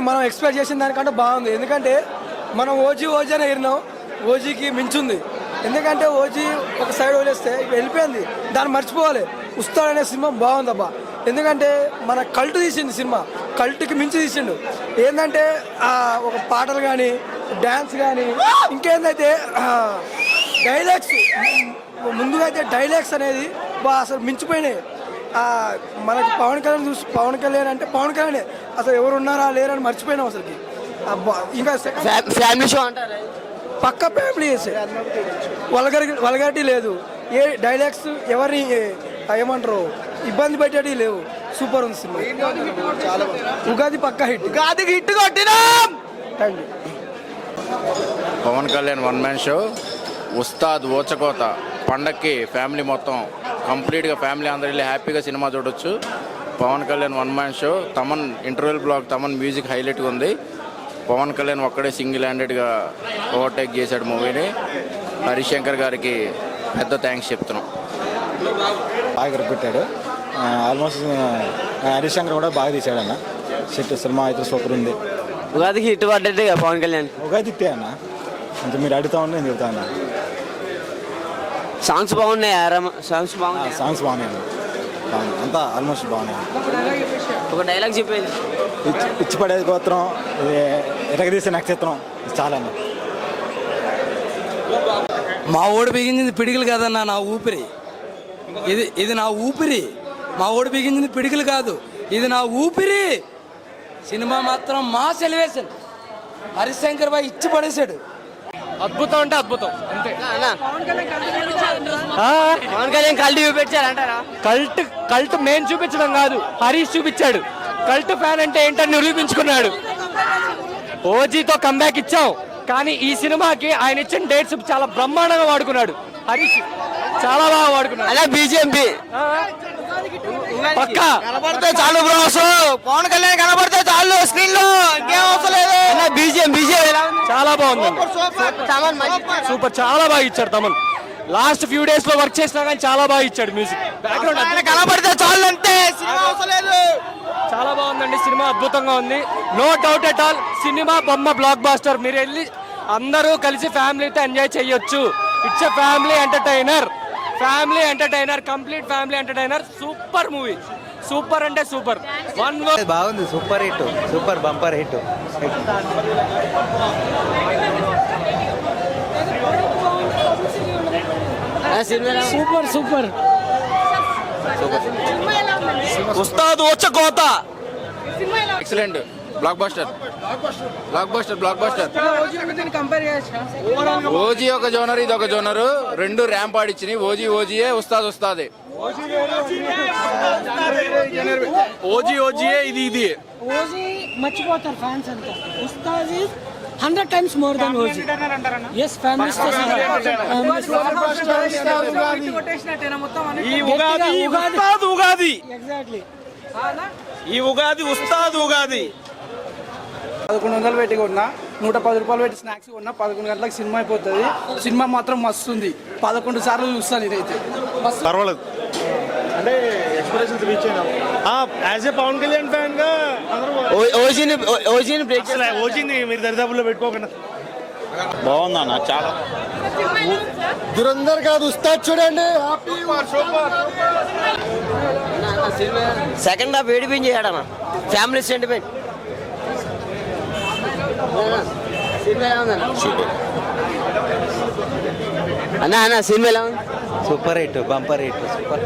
మనం ఎక్స్పెక్ట్ చేసిన దానికంటే బాగుంది. ఎందుకంటే మనం ఓజీ అని ఎరినాం, ఓజీకి మించుంది. ఎందుకంటే ఓజీ ఒక సైడ్ వదిలేస్తే వెళ్ళిపోయింది, దాన్ని మర్చిపోవాలి. ఉస్తాద్ అనే సినిమా బాగుందబ్బా. ఎందుకంటే మన కల్ట్ తీసిండు, సినిమా కల్ట్కి మించి తీసిండు. ఏంటంటే ఒక పాటలు కానీ, డ్యాన్స్ కానీ, ఇంకేందైతే డైలాగ్స్, ముందుగా అయితే డైలాగ్స్ అనేది అసలు మించిపోయినాయి. మనకి పవన్ కళ్యాణ్ అంటే పవన్ కళ్యాణ్, అసలు ఎవరు ఉన్నారా లేరని మర్చిపోయినాం అసలుకి. ఇంకా ఫ్యామిలీ షో అంటారు, పక్క ఫ్యామిలీ వల్గారిటీ లేదు. ఏ డైలాగ్స్ ఎవరిని ఏమంటారు ఇబ్బంది పెట్టేటి లేవు. సూపర్ ఉంది సినిమా. ఉగాది పక్క హిట్, ఉగాదికి హిట్ కొట్టినాం. Thank you. Pawan Kalyan one man show. Ustaad ఓచకోత పండక్కి ఫ్యామిలీ మొత్తం కంప్లీట్గా ఫ్యామిలీ అందరూ వెళ్ళి హ్యాపీగా సినిమా చూడొచ్చు. Pawan Kalyan one man show. Thaman interval block, Thaman music హైలైట్గా ఉంది. పవన్ కళ్యాణ్ ఒక్కడే సింగిల్ హ్యాండెడ్గా ఓవర్టేక్ చేశాడు మూవీని. హరిశంకర్ గారికి పెద్ద థ్యాంక్స్ చెప్తున్నాం. బాగా పెట్టాడు. ఆల్మోస్ట్ హరిశంకర్ కూడా బాగా తీశాడు అన్న. సెట్ సినిమా అయితే సూపర్ ఉంది. ఉగాదికి హిట్ పడ్డట్టే పవన్ కళ్యాణ్. ఉగాది ఇట్టే అన్న, అంటే మీరు అడుగుతా ఉన్నా నేను చెప్తా అన్న. సాంగ్స్ బాగున్నాయి, సాంగ్స్ బాగున్నాయి, సాంగ్స్ బాగున్నాయి అంతా ఆల్మోస్ట్ బాగున్నాయి. ఒక డైలాగ్ చెప్పేది, ఇచ్చి పడేది గోత్రం, ఎరగదీసే నక్షత్రం, చాలా అన్న. మా ఓడి బిగించింది పిడికిలు కాదన్నా, నా ఊపిరి. ఇది నా ఊపిరి. మా ఓడి బిగించింది పిడికిలు కాదు, ఇది నా ఊపిరి. సినిమా మాత్రం మాస్ ఎలివేషన్. హరిశంకర్ బాయ్ ఇచ్చి పడేశాడు. అద్భుతం అంటే అద్భుతం అంతే. పవన్ కళ్యాణ్ కల్ట్ చూపించారంటారా? కల్ట్ మెయిన్ చూపించడం కాదు, హరీష్ చూపించాడు. కల్ట్ ఫ్యాన్ అంటే ఏంటని నిరూపించుకున్నాడు. ఓజీతో కంబ్యాక్ ఇచ్చాం, కానీ ఈ సినిమాకి ఆయన ఇచ్చిన డేట్స్ చాలా బ్రహ్మాండంగా వాడుకున్నాడు హరీష్, చాలా బాగా వాడుకున్నాడు. అలా బీజేపీ పక్కా కనబడితే చాలు బ్రో, పవన్ కళ్యాణ్ కనబడితే చాలు స్క్రీన్ లో, ఇంకేం అవసరం లేదు. బీజేపీ చాలా బాగుంది, సూపర్, చాలా బాగా ఇచ్చాడు తమన్. లాస్ట్ ఫ్యూ డేస్ లో వర్క్ చేసినా కానీ చాలా బాగా ఇచ్చాడు మ్యూజిక్. బ్యాక్గ్రౌండ్ కనబడితే చాలు అంతే, చాలా బాగుందండి. సినిమా అద్భుతంగా ఉంది, నో డౌట్ ఎట్ ఆల్. సినిమా బొమ్మ బ్లాక్ బాస్టర్. మీరు వెళ్ళి అందరూ కలిసి ఫ్యామిలీతో ఎంజాయ్ చేయొచ్చు. It's a family entertainer, complete family entertainer. Super movie, super అంటే సూపర్. బాగుంది, super hit, super bumper hit. Super. Ustaad ఓచకోత ఎక్సలెంట్. Blockbuster. ఓజీ ఒక జోనర్, ఇది ఒక జోనరు, రెండు ర్యాంప్ ఆడిచ్చినాయి. ఓజీయే, ఉస్తాదే. ఓజీయే, ఇది ఓజీ మర్చిపోతారు ఫ్యాన్స్ అంతా. Ustaad 100 times more than OG. yes families తో ఉగాది ఎగ్జాక్ట్లీ. ఈ ఉగాది ఉస్తాద్ ఉగాది. 1100 పెట్టి కొన్నా, 110 రూపాయలు పెట్టి స్నాక్స్ కొన్నా. 11 గంటలకు సినిమా అయిపోతుంది. సినిమా మాత్రం మస్తు ఉంది. 11 సార్లు చూస్తాను ఇదైతే. పర్వాలేదు అంటే ఎక్స్ప్రెషన్స్ రీచ్ అయినా. As a Pawan Kalyan fan గా ఓజీని మీరు దరిదాపుల్లో పెట్టుకోకుండా బాగుందన్న. చాలా దురందర్ కాదు, ఉస్తాద్ చూడండి. సెకండ్ హాఫ్ ఏడిపించాడన్న, ఫ్యామిలీ సెంటిమెంట్. అన్న సినిమా ఎలా ఉంది? Super hit, bumper hit, super.